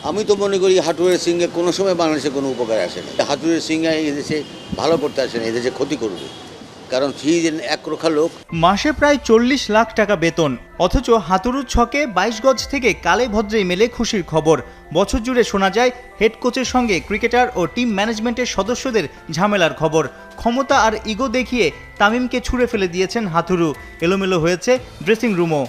আমি তো মনে করি হাঁটুরের সিংহে কোনো সময় বাংলাদেশে কোনো উপকার আসে না। হাঁটুরের সিংহে এদেশে ভালো করতে আসে না, এদেশে ক্ষতি করবে, কারণ হি একরোখা লোক। মাসে প্রায় 40 লাখ টাকা বেতন, অথচ হাতুড়ুর ছকে 22 গজ থেকে কালে ভদ্রেই মেলে খুশির খবর। বছর জুড়ে শোনা যায় হেড কোচের সঙ্গে ক্রিকেটার ও টিম ম্যানেজমেন্টের সদস্যদের ঝামেলার খবর। ক্ষমতা আর ইগো দেখিয়ে তামিমকে ছুঁড়ে ফেলে দিয়েছেন হাতুড়ু, এলোমেলো হয়েছে ড্রেসিং রুমও।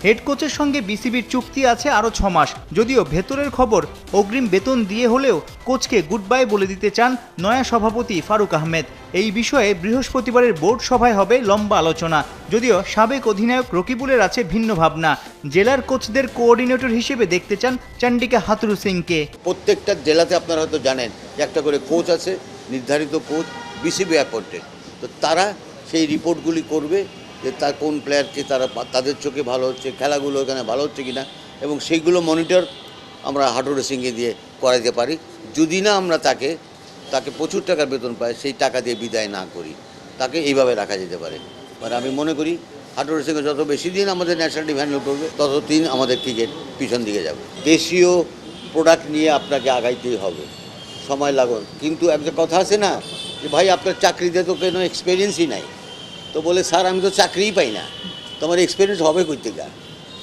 হেড কোচের সঙ্গে বিসিবির চুক্তি আছে আরও 6 মাস, যদিও ভেতরের খবর অগ্রিম বেতন দিয়ে হলেও কোচকে গুড বাই বলে দিতে চান নয়া সভাপতি ফারুক আহমেদ। এই বিষয়ে বৃহস্পতিবারের বোর্ড সভায় হবে লম্বা আলোচনা, যদিও সাবেক অধিনায়ক রকিবুলের আছে ভিন্ন ভাবনা। জেলার কোচদের কোঅর্ডিনেটর হিসেবে দেখতে চান চন্ডিকা হাতুরু সিংকে। প্রত্যেকটা জেলাতে আপনারা হয়তো জানেন যে একটা করে কোচ আছে, নির্ধারিত কোচ, বিসিবি অ্যাপয়েন্টেড। তো তারা সেই রিপোর্টগুলি করবে যে তার কোন প্লেয়ারকে তাদের চোখে ভালো হচ্ছে, খেলাগুলো এখানে ভালো হচ্ছে কিনা, এবং সেইগুলো মনিটর আমরা হাঁটুরে সিংহে দিয়ে করাতে পারি। যদি না আমরা তাকে প্রচুর টাকার বেতন পাই, সেই টাকা দিয়ে বিদায় না করি, তাকে এইভাবে রাখা যেতে পারে। মানে আমি মনে করি হাঁটুরে সিংহে যত বেশি দিন আমাদের ন্যাশনাল টিম হ্যান্ডেল করবে, তত দিন আমাদের ক্রিকেট পিছন দিকে যাবে। দেশীয় প্রোডাক্ট নিয়ে আপনাকে আগাইতেই হবে, সময় লাগুন। কিন্তু একটা কথা আছে না যে ভাই আপনার চাকরিতে তো কোনো এক্সপিরিয়েন্সই নাই, তো বলে স্যার আমি তো চাকরিই পাই না, তোমার এক্সপিরিয়েন্স হবে কই থেকে?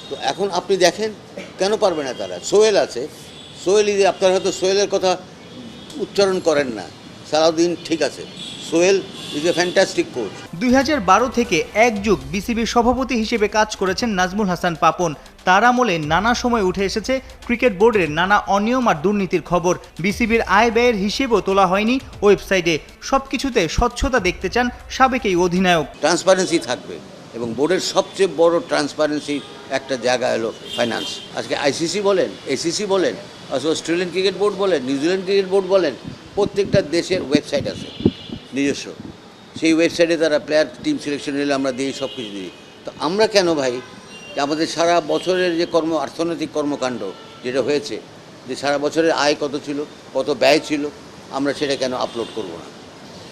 তো এখন আপনি দেখেন কেন পারবে না তারা। সোহেল আছে, সোহেল আপনারা হয়তো সোহেলের কথা উচ্চারণ করেন না, সালাউদ্দিন ঠিক আছে, Sohel is a fantastic coach. 2012 থেকে এক যুগ বিসিবির সভাপতি হিসেবে কাজ করেছেন নাজমুল হাসান পাপন। তার আমলে নানা সময় উঠে এসেছে ক্রিকেট বোর্ডের নানা অনিয়ম আর দুর্নীতির খবর। বিসিবির আয় ব্যয়ের হিসেবও তোলা হয়নি ওয়েবসাইটে। সবকিছুতে স্বচ্ছতা দেখতে চান সাবেক এই অধিনায়ক। ট্রান্সপারেন্সি থাকবে, এবং বোর্ডের সবচেয়ে বড় ট্রান্সপারেন্সির একটা জায়গা হলো ফাইন্যান্স। আজকে আইসিসি বলেন, এসিসি বলেন, অস্ট্রেলিয়ান ক্রিকেট বোর্ড বলেন, নিউজিল্যান্ড ক্রিকেট বোর্ড বলেন, প্রত্যেকটা দেশের ওয়েবসাইট আছে নিজস্ব। সেই ওয়েবসাইটে তারা প্লেয়ার টিম সিলেকশন নিলে আমরা দিই, সব কিছু দিই। তো আমরা কেন ভাই, যে আমাদের সারা বছরের যে অর্থনৈতিক কর্মকাণ্ড যেটা হয়েছে, যে সারা বছরের আয় কত ছিল, কত ব্যয় ছিল, আমরা সেটা কেন আপলোড করব না?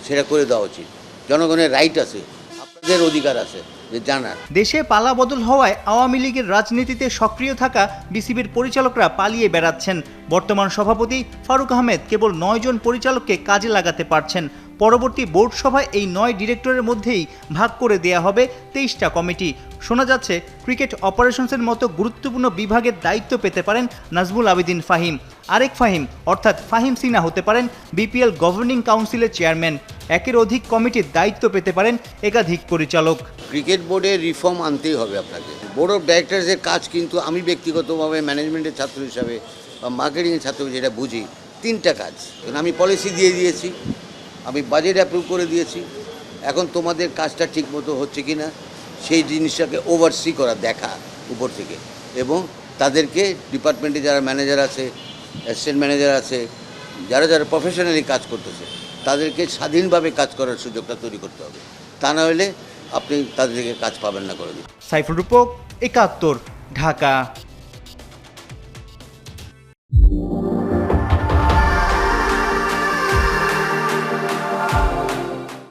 সেটা করে দেওয়া উচিত। জনগণের রাইট আছে, আপনাদের অধিকার আছে যে জানার। দেশে পালা বদল হওয়ায় আওয়ামী লীগের রাজনীতিতে সক্রিয় থাকা বিসিবির পরিচালকরা পালিয়ে বেড়াচ্ছেন। বর্তমান সভাপতি ফারুক আহমেদ কেবল 9 জন পরিচালককে কাজে লাগাতে পারছেন। পরবর্তী বোর্ড সভায় এই 9 ডিরেক্টরের মধ্যেই ভাগ করে দেয়া হবে 23টা কমিটি। শোনা যাচ্ছে ক্রিকেট অপারেশনসের মতো গুরুত্বপূর্ণ বিভাগের দায়িত্ব পেতে পারেন নাজমুল আবেদিন ফাহিম। আরেক ফাহিম অর্থাৎ ফাহিম সিনা হতে পারেন বিপিএল গভর্নিং কাউন্সিলের চেয়ারম্যান। একের অধিক কমিটির দায়িত্ব পেতে পারেন একাধিক পরিচালক। ক্রিকেট বোর্ডে রিফর্ম আনতেই হবে আপনাকে। বোর্ড অফ ডাইরেক্টরসের কাজ কিন্তু আমি ব্যক্তিগতভাবে ম্যানেজমেন্টের ছাত্র হিসাবে বা মার্কেটিংয়ের ছাত্র যেটা বুঝি, 3টা কাজ। আমি পলিসি দিয়ে দিয়েছি, আমি বাজেট অ্যাপ্রুভ করে দিয়েছি, এখন তোমাদের কাজটা ঠিকমতো হচ্ছে কি না সেই জিনিসটাকে ওভারসি করা, দেখা উপর থেকে, এবং তাদেরকে ডিপার্টমেন্টে যারা ম্যানেজার আছে, অ্যাসিস্ট্যান্ট ম্যানেজার আছে, যারা যারা প্রফেশনালি কাজ করতেছে, তাদেরকে স্বাধীনভাবে কাজ করার সুযোগটা তৈরি করতে হবে। তা না হলে আপনি তাদেরকে কাজ পাবেন না করে দিন। সাইফুল রূপক, 71, ঢাকা।